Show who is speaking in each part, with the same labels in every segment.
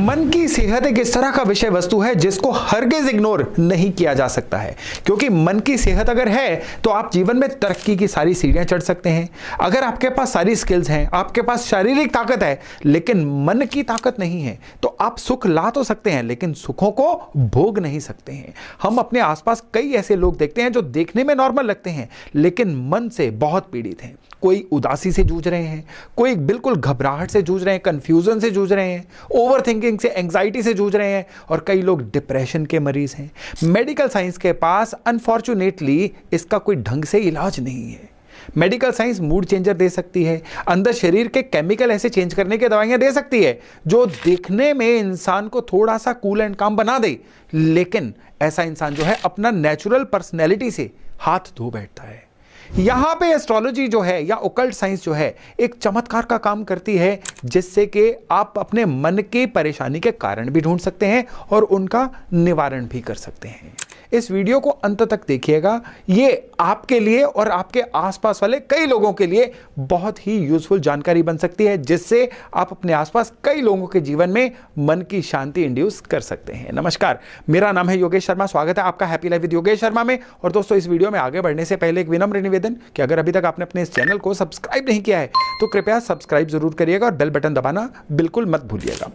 Speaker 1: मन की सेहत एक इस तरह का विषय वस्तु है जिसको हरगिज इग्नोर नहीं किया जा सकता है, क्योंकि मन की सेहत अगर है तो आप जीवन में तरक्की की सारी सीढ़ियां चढ़ सकते हैं। अगर आपके पास सारी स्किल्स हैं, आपके पास शारीरिक ताकत है, लेकिन मन की ताकत नहीं है, तो आप सुख ला तो सकते हैं लेकिन सुखों को भोग नहीं सकते हैं। हम अपने आसपास कई ऐसे लोग देखते हैं जो देखने में नॉर्मल लगते हैं लेकिन मन से बहुत पीड़ित हैं। कोई उदासी से जूझ रहे हैं, कोई बिल्कुल घबराहट से जूझ रहे हैं, कंफ्यूजन से जूझ रहे हैं, ओवर थिंकिंग से, एंग्जाइटी से जूझ रहे हैं, और कई लोग डिप्रेशन के मरीज हैं। मेडिकल साइंस के पास अनफॉर्चुनेटली इसका कोई ढंग से इलाज नहीं है। मेडिकल साइंस मूड चेंजर दे सकती है, अंदर शरीर के केमिकल ऐसे चेंज करने की दवाइयां दे सकती है जो देखने में इंसान को थोड़ा सा कूल एंड काम बना दे, लेकिन ऐसा इंसान जो है अपना नेचुरल पर्सनैलिटी से हाथ धो बैठता है। यहां पे एस्ट्रोलॉजी जो है या ओकल्ट साइंस जो है एक चमत्कार का काम करती है, जिससे कि आप अपने मन की परेशानी के कारण भी ढूंढ सकते हैं और उनका निवारण भी कर सकते हैं। इस वीडियो को अंत तक देखिएगा, ये आपके लिए और आपके आसपास वाले कई लोगों के लिए बहुत ही यूजफुल जानकारी बन सकती है, जिससे आप अपने आसपास कई लोगों के जीवन में मन की शांति इंड्यूस कर सकते हैं। नमस्कार, मेरा नाम है योगेश शर्मा, स्वागत है आपका happy life with Yogesh Sharma में। और दोस्तों, इस वीडियो में आगे बढ़ने से पहले एक विनम्र निवेदन कि अगर अभी तक आपने अपने इस चैनल को सब्सक्राइब नहीं किया है तो कृपया सब्सक्राइब जरूर करिएगा और बेल बटन दबाना बिल्कुल मत भूलिएगा।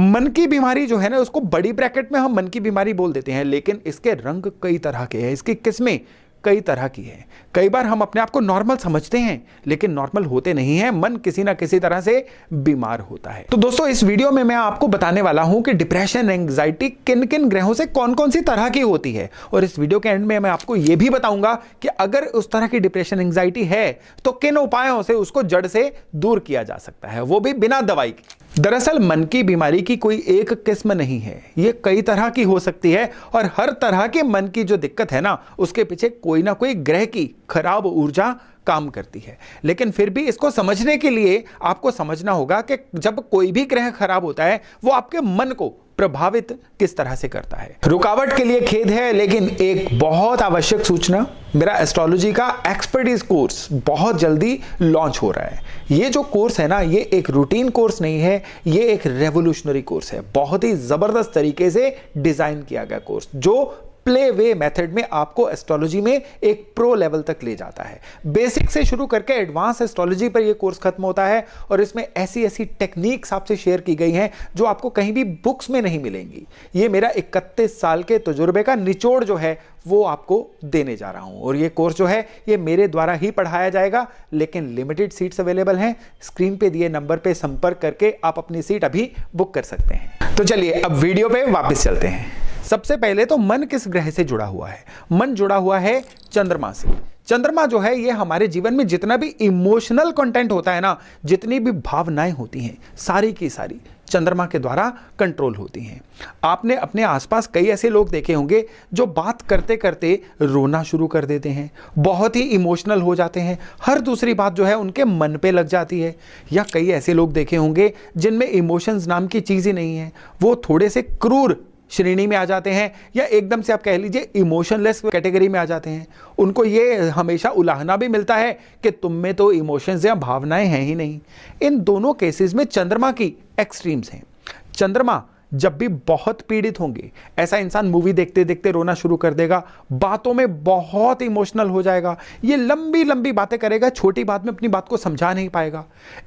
Speaker 1: मन की बीमारी जो है ना, उसको बड़ी ब्रैकेट में हम मन की बीमारी बोल देते हैं, लेकिन इसके रंग कई तरह के हैं, इसकी किस्में कई तरह की है। कई बार हम अपने आप को नॉर्मल समझते हैं लेकिन नॉर्मल होते नहीं हैं, मन किसी ना किसी तरह से बीमार होता है। तो दोस्तों, इस वीडियो में मैं आपको बताने वाला हूं कि डिप्रेशन, एंग्जाइटी किन किन ग्रहों से कौन कौन सी तरह की होती है, और इस वीडियो के एंड में मैं आपको यह भी बताऊंगा कि अगर उस तरह की डिप्रेशन, एंग्जाइटी है तो किन उपायों से उसको जड़ से दूर किया जा सकता है, वो भी बिना दवाई के। दरअसल मन की बीमारी की कोई एक किस्म नहीं है, ये कई तरह की हो सकती है, और हर तरह के मन की जो दिक्कत है ना, उसके पीछे कोई ना कोई ग्रह की खराब ऊर्जा काम करती है। लेकिन फिर भी इसको समझने के लिए आपको समझना होगा कि जब कोई भी ग्रह खराब होता है वो आपके मन को प्रभावित किस तरह से करता है। रुकावट के लिए खेद है, लेकिन एक बहुत आवश्यक सूचना, मेरा एस्ट्रोलॉजी का एक्सपर्टीज कोर्स बहुत जल्दी लॉन्च हो रहा है। ये जो कोर्स है ना, ये एक रूटीन कोर्स नहीं है, ये एक रेवोल्यूशनरी कोर्स है। बहुत ही जबरदस्त तरीके से डिजाइन किया गया कोर्स, जो प्ले वे मेथड में आपको एस्ट्रोलॉजी में एक प्रो लेवल तक ले जाता है। बेसिक से शुरू करके एडवांस एस्ट्रोलॉजी पर यह कोर्स खत्म होता है, और इसमें ऐसी ऐसी टेक्निक्स आपसे शेयर की गई हैं जो आपको कहीं भी बुक्स में नहीं मिलेंगी। ये मेरा 31 साल के तजुर्बे का निचोड़ जो है वो आपको देने जा रहा हूं, और ये कोर्स जो है ये मेरे द्वारा ही पढ़ाया जाएगा, लेकिन लिमिटेड सीट्स अवेलेबल हैं। स्क्रीन पे दिए नंबर पे संपर्क करके आप अपनी सीट अभी बुक कर सकते हैं। तो चलिए अब वीडियो पे वापस चलते हैं। सबसे पहले तो मन किस ग्रह से जुड़ा हुआ है? मन जुड़ा हुआ है चंद्रमा से। चंद्रमा जो है ये हमारे जीवन में जितना भी इमोशनल कंटेंट होता है ना, जितनी भी भावनाएं होती हैं, सारी की सारी चंद्रमा के द्वारा कंट्रोल होती हैं। आपने अपने आसपास कई ऐसे लोग देखे होंगे जो बात करते करते रोना शुरू कर देते हैं, बहुत ही इमोशनल हो जाते हैं, हर दूसरी बात जो है उनके मन पे लग जाती है। या कई ऐसे लोग देखे होंगे जिनमें इमोशंस नाम की चीज ही नहीं है, वो थोड़े से क्रूर श्रेणी में आ जाते हैं, या एकदम से आप कह लीजिए इमोशनलेस कैटेगरी में आ जाते हैं। उनको ये हमेशा उलाहना भी मिलता है कि तुम में तो इमोशंस या भावनाएं हैं ही नहीं। इन दोनों केसेस में चंद्रमा की एक्सट्रीम्स हैं। चंद्रमा जब भी बहुत पीड़ित होंगे, ऐसा इंसान मूवी देखते देखते रोना शुरू कर देगा, बातों में बहुत इमोशनल हो जाएगा, ये लंबी लंबी बातें करेगा, छोटी बात में अपनी बात को समझा नहीं पाएगा।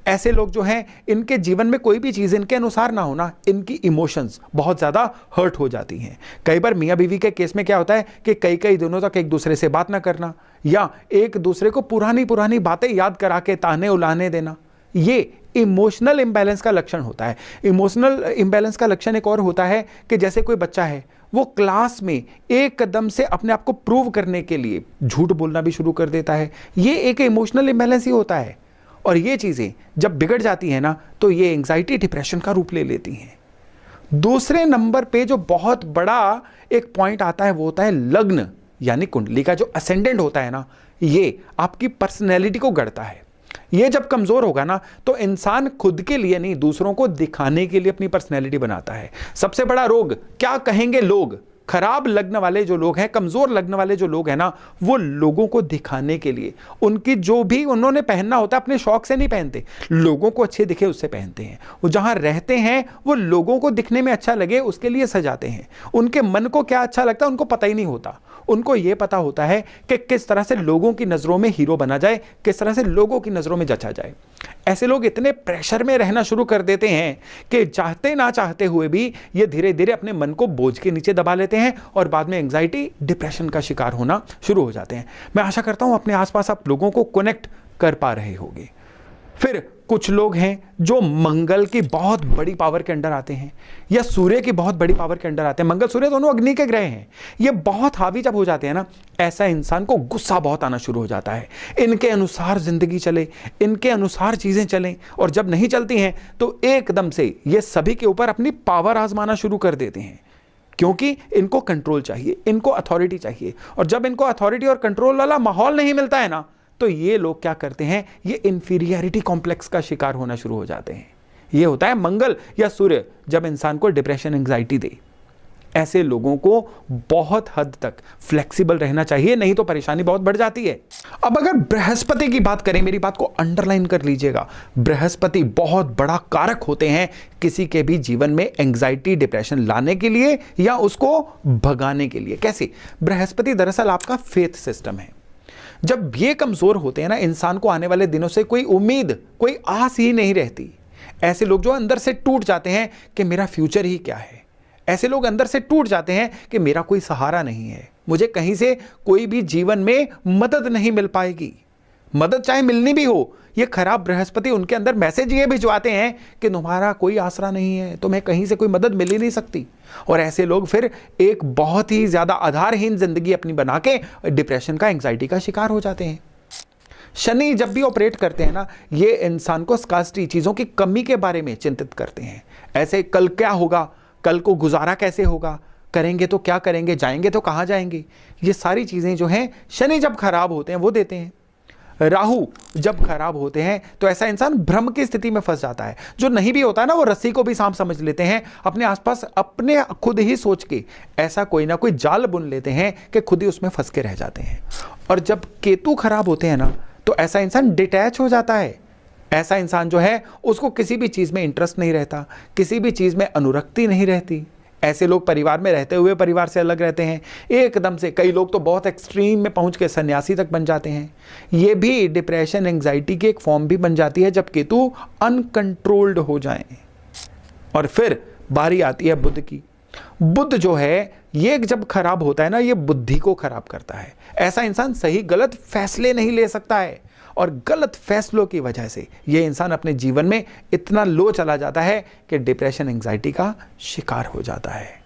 Speaker 1: ऐसे लोग जो हैं, इनके जीवन में कोई भी चीज़ इनके अनुसार ना होना, इनकी इमोशंस बहुत ज़्यादा हर्ट हो जाती हैं। कई बार मियाँ बीवी के केस में क्या होता है कि कई कई दिनों तक एक दूसरे से बात ना करना, या एक दूसरे को पुरानी पुरानी बातें याद करा के ताने उलाने देना, ये इमोशनल इंबैलेंस का लक्षण होता है। इमोशनल इंबैलेंस का लक्षण एक और होता है कि जैसे कोई बच्चा है, वो क्लास में एकदम से अपने आप को प्रूव करने के लिए झूठ बोलना भी शुरू कर देता है। ये एक इमोशनल इंबैलेंस ही होता है, और ये चीज़ें जब बिगड़ जाती है ना, तो ये एंग्जाइटी, डिप्रेशन का रूप ले लेती हैं। दूसरे नंबर पे जो बहुत बड़ा एक पॉइंट आता है वो होता है लग्न, यानी कुंडली का जो असेंडेंट होता है ना, ये आपकी पर्सनैलिटी को गढ़ता है। ये जब कमजोर होगा ना, तो इंसान खुद के लिए नहीं, दूसरों को दिखाने के लिए अपनी पर्सनैलिटी बनाता है। सबसे बड़ा रोग क्या कहेंगे लोग, खराब लग्न वाले जो लोग हैं, कमजोर लग्न वाले जो लोग हैं ना, वो लोगों को दिखाने के लिए, उनकी जो भी उन्होंने पहनना होता है अपने शौक से नहीं पहनते, लोगों को अच्छे दिखे उससे पहनते हैं। वो जहां रहते हैं वो लोगों को दिखने में अच्छा लगे उसके लिए सजाते हैं। उनके मन को क्या अच्छा लगता है उनको पता ही नहीं होता। उनको यह पता होता है कि किस तरह से लोगों की नजरों में हीरो बना जाए, किस तरह से लोगों की नजरों में जचा जाए। ऐसे लोग इतने प्रेशर में रहना शुरू कर देते हैं कि चाहते ना चाहते हुए भी ये धीरे धीरे अपने मन को बोझ के नीचे दबा लेते हैं और बाद में एंजाइटी, डिप्रेशन का शिकार होना शुरू हो जाते हैं। मैं आशा करता हूं अपने आसपास आप लोगों को कनेक्ट कर पा रहे होंगे। फिर कुछ लोग हैं जो मंगल की बहुत बड़ी पावर के अंडर आते हैं या सूर्य की बहुत बड़ी पावर के अंडर आते हैं। मंगल सूर्य दोनों अग्नि के ग्रह हैं। ये बहुत हावी जब हो जाते हैं ना, ऐसा इंसान को गुस्सा बहुत आना शुरू हो जाता है। इनके अनुसार जिंदगी चले, इनके अनुसार चीजें चलें, और जब नहीं चलती हैं तो एकदम से ये सभी के ऊपर अपनी पावर आजमाना शुरू कर देते हैं, क्योंकि इनको कंट्रोल चाहिए, इनको अथॉरिटी चाहिए। और जब इनको अथॉरिटी और कंट्रोल वाला माहौल नहीं मिलता है ना, तो ये लोग क्या करते हैं, ये इंफीरियरिटी कॉम्प्लेक्स का शिकार होना शुरू हो जाते हैं। ये होता है मंगल या सूर्य जब इंसान को डिप्रेशन, एंजाइटी दे। ऐसे लोगों को बहुत हद तक फ्लेक्सिबल रहना चाहिए, नहीं तो परेशानी बहुत बढ़ जाती है। अब अगर बृहस्पति की बात करें, मेरी बात को अंडरलाइन कर लीजिएगा, बृहस्पति बहुत बड़ा कारक होते हैं किसी के भी जीवन में एंजाइटी, डिप्रेशन लाने के लिए या उसको भगाने के लिए। कैसे? बृहस्पति दरअसल आपका फेथ सिस्टम है। जब ये कमजोर होते हैं ना, इंसान को आने वाले दिनों से कोई उम्मीद, कोई आस ही नहीं रहती। ऐसे लोग जो अंदर से टूट जाते हैं कि मेरा फ्यूचर ही क्या है, ऐसे लोग अंदर से टूट जाते हैं कि मेरा कोई सहारा नहीं है, मुझे कहीं से कोई भी जीवन में मदद नहीं मिल पाएगी। मदद चाहे मिलनी भी हो, ये खराब बृहस्पति उनके अंदर मैसेज ये भिजवाते हैं कि तुम्हारा कोई आसरा नहीं है, तुम्हें कहीं से कोई मदद मिल ही नहीं सकती। और ऐसे लोग फिर एक बहुत ही ज्यादा आधारहीन जिंदगी अपनी बना के डिप्रेशन का, एंजाइटी का शिकार हो जाते हैं। शनि जब भी ऑपरेट करते हैं ना, ये इंसान को स्कार्सिटी, चीजों की कमी के बारे में चिंतित करते हैं। ऐसे कल क्या होगा, कल को गुजारा कैसे होगा, करेंगे तो क्या करेंगे, जाएंगे तो कहां जाएंगे, ये सारी चीजें जो हैं शनि जब खराब होते हैं वो देते हैं। राहु जब खराब होते हैं तो ऐसा इंसान भ्रम की स्थिति में फंस जाता है। जो नहीं भी होता है ना, वो रस्सी को भी सांप समझ लेते हैं, अपने आसपास अपने खुद ही सोच के ऐसा कोई ना कोई जाल बुन लेते हैं कि खुद ही उसमें फंस के रह जाते हैं। और जब केतु खराब होते हैं ना, तो ऐसा इंसान डिटैच हो जाता है। ऐसा इंसान जो है उसको किसी भी चीज में इंटरेस्ट नहीं रहता, किसी भी चीज में अनुरक्ति नहीं रहती। ऐसे लोग परिवार में रहते हुए परिवार से अलग रहते हैं एकदम से। कई लोग तो बहुत एक्सट्रीम में पहुंच के सन्यासी तक बन जाते हैं। ये भी डिप्रेशन, एंजाइटी की एक फॉर्म भी बन जाती है जब केतु अनकंट्रोल्ड हो जाएं। और फिर बारी आती है बुध की। बुध जो है ये जब खराब होता है ना, ये बुद्धि को खराब करता है। ऐसा इंसान सही गलत फैसले नहीं ले सकता है, और गलत फैसलों की वजह से ये इंसान अपने जीवन में इतना लो चला जाता है कि डिप्रेशन, एंजाइटी का शिकार हो जाता है।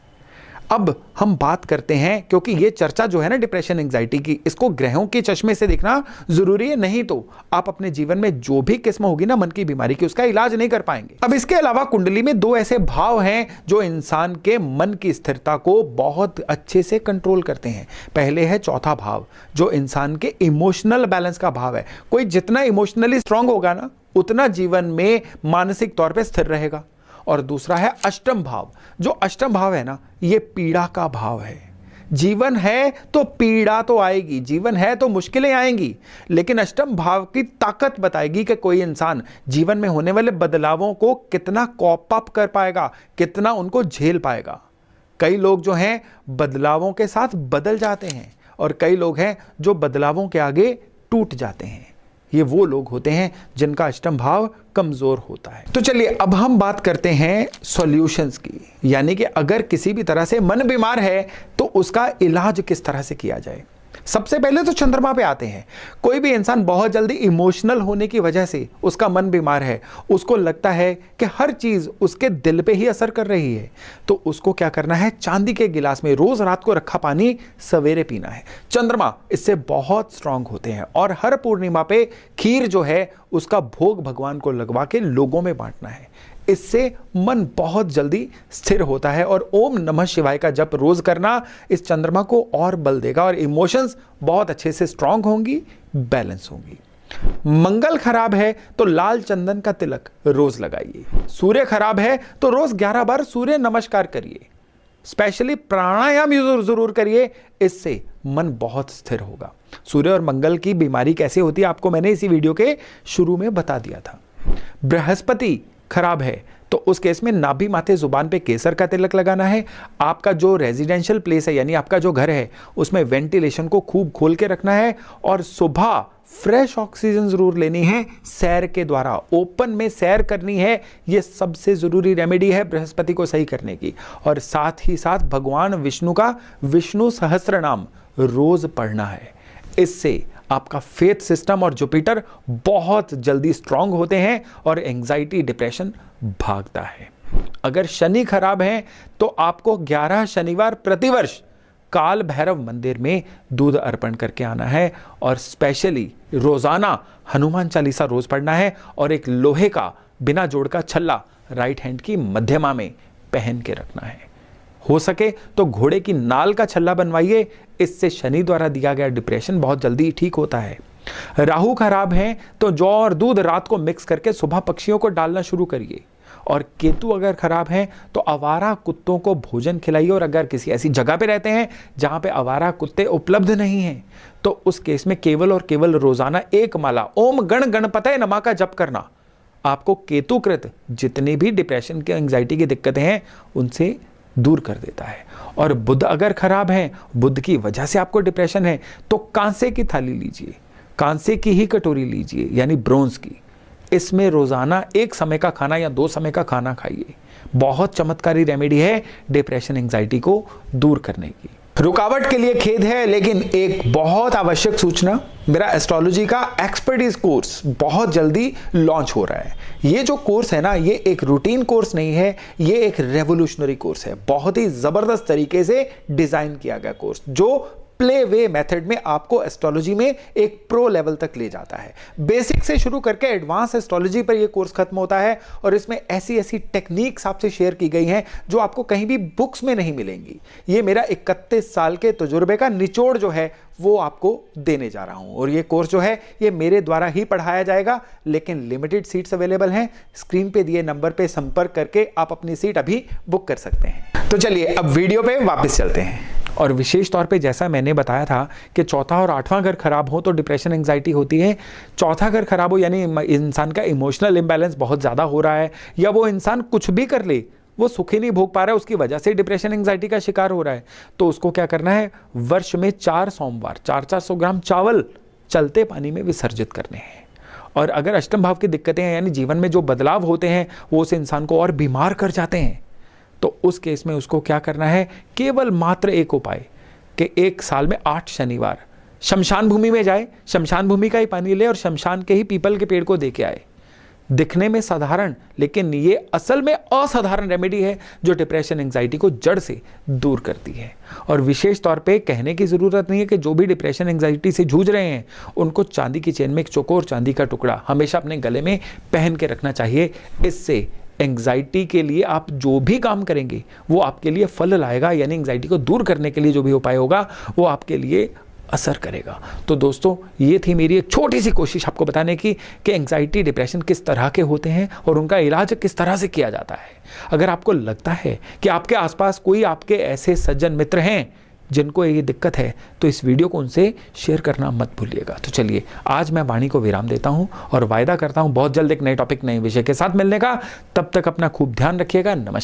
Speaker 1: अब हम बात करते हैं, क्योंकि ये चर्चा जो है ना डिप्रेशन, एंजाइटी की, इसको ग्रहों के चश्मे से देखना जरूरी है, नहीं तो आप अपने जीवन में जो भी किस्म होगी ना मन की बीमारी की, उसका इलाज नहीं कर पाएंगे। अब इसके अलावा कुंडली में दो ऐसे भाव हैं जो इंसान के मन की स्थिरता को बहुत अच्छे से कंट्रोल करते हैं। पहले है चौथा भाव, जो इंसान के इमोशनल बैलेंस का भाव है। कोई जितना इमोशनली स्ट्रांग होगा ना, उतना जीवन में मानसिक तौर पर स्थिर रहेगा। और दूसरा है अष्टम भाव। जो अष्टम भाव है ना, ये पीड़ा का भाव है। जीवन है तो पीड़ा तो आएगी, जीवन है तो मुश्किलें आएंगी, लेकिन अष्टम भाव की ताकत बताएगी कि कोई इंसान जीवन में होने वाले बदलावों को कितना कॉप अप कर पाएगा, कितना उनको झेल पाएगा। कई लोग जो हैं बदलावों के साथ बदल जाते हैं, और कई लोग हैं जो बदलावों के आगे टूट जाते हैं। ये वो लोग होते हैं जिनका अष्टम भाव कमजोर होता है। तो चलिए अब हम बात करते हैं सॉल्यूशंस की, यानी कि अगर किसी भी तरह से मन बीमार है तो उसका इलाज किस तरह से किया जाए। सबसे पहले तो चंद्रमा पे आते हैं। कोई भी इंसान बहुत जल्दी इमोशनल होने की वजह से उसका मन बीमार है, उसको लगता है कि हर चीज उसके दिल पे ही असर कर रही है, तो उसको क्या करना है, चांदी के गिलास में रोज रात को रखा पानी सवेरे पीना है। चंद्रमा इससे बहुत स्ट्रांग होते हैं, और हर पूर्णिमा पे खीर जो है उसका भोग भगवान को लगवा के लोगों में बांटना है। इससे मन बहुत जल्दी स्थिर होता है, और ओम नमः शिवाय का जप रोज करना इस चंद्रमा को और बल देगा, और इमोशंस बहुत अच्छे से स्ट्रांग होंगी, बैलेंस होंगी। मंगल खराब है तो लाल चंदन का तिलक रोज लगाइए। सूर्य खराब है तो रोज 11 बार सूर्य नमस्कार करिए। स्पेशली प्राणायाम जरूर करिए, इससे मन बहुत स्थिर होगा। सूर्य और मंगल की बीमारी कैसे होती है आपको मैंने इसी वीडियो के शुरू में बता दिया था। बृहस्पति खराब है तो उस केस में नाभि माथे जुबान पे केसर का तिलक लगाना है। आपका जो रेजिडेंशियल प्लेस है यानी आपका जो घर है उसमें वेंटिलेशन को खूब खोल के रखना है और सुबह फ्रेश ऑक्सीजन जरूर लेनी है, सैर के द्वारा ओपन में सैर करनी है। यह सबसे जरूरी रेमेडी है बृहस्पति को सही करने की। और साथ ही साथ भगवान विष्णु का विष्णु सहस्त्र नाम रोज पढ़ना है। इससे आपका फेथ सिस्टम और जुपिटर बहुत जल्दी स्ट्रांग होते हैं और एंजाइटी डिप्रेशन भागता है। अगर शनि खराब है तो आपको 11 शनिवार प्रतिवर्ष काल भैरव मंदिर में दूध अर्पण करके आना है और स्पेशली रोजाना हनुमान चालीसा रोज पढ़ना है और एक लोहे का बिना जोड़ का छल्ला राइट हैंड की मध्यमा में पहन के रखना है। हो सके तो घोड़े की नाल का छल्ला बनवाइए, इससे शनि द्वारा दिया गया डिप्रेशन बहुत जल्दी ठीक होता है। राहु खराब है तो जौ और दूध रात को मिक्स करके सुबह पक्षियों को डालना शुरू करिए। और केतु अगर खराब है तो आवारा कुत्तों को भोजन खिलाइए। और अगर किसी ऐसी जगह पे रहते हैं जहां पे आवारा कुत्ते उपलब्ध नहीं हैं तो उस केस में केवल और केवल रोजाना एक माला ओम गण गणपतये नमः का जप करना आपको केतुकृत जितनी भी डिप्रेशन की एंजाइटी की दिक्कतें हैं उनसे दूर कर देता है। और बुध अगर खराब है, बुध की वजह से आपको डिप्रेशन है, तो कांसे की थाली लीजिए, कांसे की ही कटोरी लीजिए यानी ब्रोंज की। इसमें रोजाना एक समय का खाना या 2 समय का खाना खाइए। बहुत चमत्कारी रेमेडी है डिप्रेशन एंजाइटी को दूर करने की। रुकावट के लिए खेद है लेकिन एक बहुत आवश्यक सूचना, मेरा एस्ट्रोलॉजी का एक्सपर्टीज कोर्स बहुत जल्दी लॉन्च हो रहा है। ये जो कोर्स है ना, ये एक रूटीन कोर्स नहीं है, ये एक रेवोल्यूशनरी कोर्स है। बहुत ही जबरदस्त तरीके से डिजाइन किया गया कोर्स जो प्ले वे मेथड में आपको एस्ट्रोलॉजी में एक प्रो लेवल तक ले जाता है। बेसिक से शुरू करके एडवांस एस्ट्रोलॉजी पर यह कोर्स खत्म होता है और इसमें ऐसी ऐसी टेक्निक्स आपसे शेयर की गई हैं जो आपको कहीं भी बुक्स में नहीं मिलेंगी। ये मेरा 31 साल के तजुर्बे का निचोड़ जो है वो आपको देने जा रहा हूं। और ये कोर्स जो है ये मेरे द्वारा ही पढ़ाया जाएगा, लेकिन लिमिटेड सीट्स अवेलेबल हैं। स्क्रीन पे दिए नंबर पे संपर्क करके आप अपनी सीट अभी बुक कर सकते हैं। तो चलिए अब वीडियो पे वापस चलते हैं। और विशेष तौर पे जैसा मैंने बताया था कि चौथा और 8वां घर खराब हो तो डिप्रेशन एंजाइटी होती है। चौथा घर खराब हो यानी इंसान का इमोशनल इंबैलेंस बहुत ज़्यादा हो रहा है, या वो इंसान कुछ भी कर ले वो सुख ही नहीं भोग पा रहा है, उसकी वजह से डिप्रेशन एंजाइटी का शिकार हो रहा है। तो उसको क्या करना है, वर्ष में 4 सोमवार 400 ग्राम चावल चलते पानी में विसर्जित करने हैं। और अगर अष्टम भाव की दिक्कतें हैं यानी जीवन में जो बदलाव होते हैं वो उस इंसान को और बीमार कर जाते हैं, तो उस केस में उसको क्या करना है, केवल मात्र एक उपाय कि 1 साल में 8 शनिवार शमशान भूमि में जाए, शमशान भूमि का ही पानी ले और शमशान के ही पीपल के पेड़ को दे के आए। दिखने में साधारण लेकिन ये असल में असाधारण रेमेडी है जो डिप्रेशन एंजाइटी को जड़ से दूर करती है। और विशेष तौर पे कहने की ज़रूरत नहीं है कि जो भी डिप्रेशन एंजाइटी से जूझ रहे हैं उनको चांदी की चेन में एक चौकोर चांदी का टुकड़ा हमेशा अपने गले में पहन के रखना चाहिए। इससे एंग्जाइटी के लिए आप जो भी काम करेंगे वो आपके लिए फल लाएगा, यानी एंग्जाइटी को दूर करने के लिए जो भी उपाय होगा वो आपके लिए असर करेगा। तो दोस्तों ये थी मेरी एक छोटी सी कोशिश आपको बताने की कि एंग्जाइटी डिप्रेशन किस तरह के होते हैं और उनका इलाज किस तरह से किया जाता है। अगर आपको लगता है कि आपके आसपास कोई आपके ऐसे सज्जन मित्र हैं जिनको ये दिक्कत है तो इस वीडियो को उनसे शेयर करना मत भूलिएगा। तो चलिए आज मैं वाणी को विराम देता हूं और वायदा करता हूं बहुत जल्द एक नए टॉपिक नए विषय के साथ मिलने का। तब तक अपना खूब ध्यान रखिएगा। नमस्कार।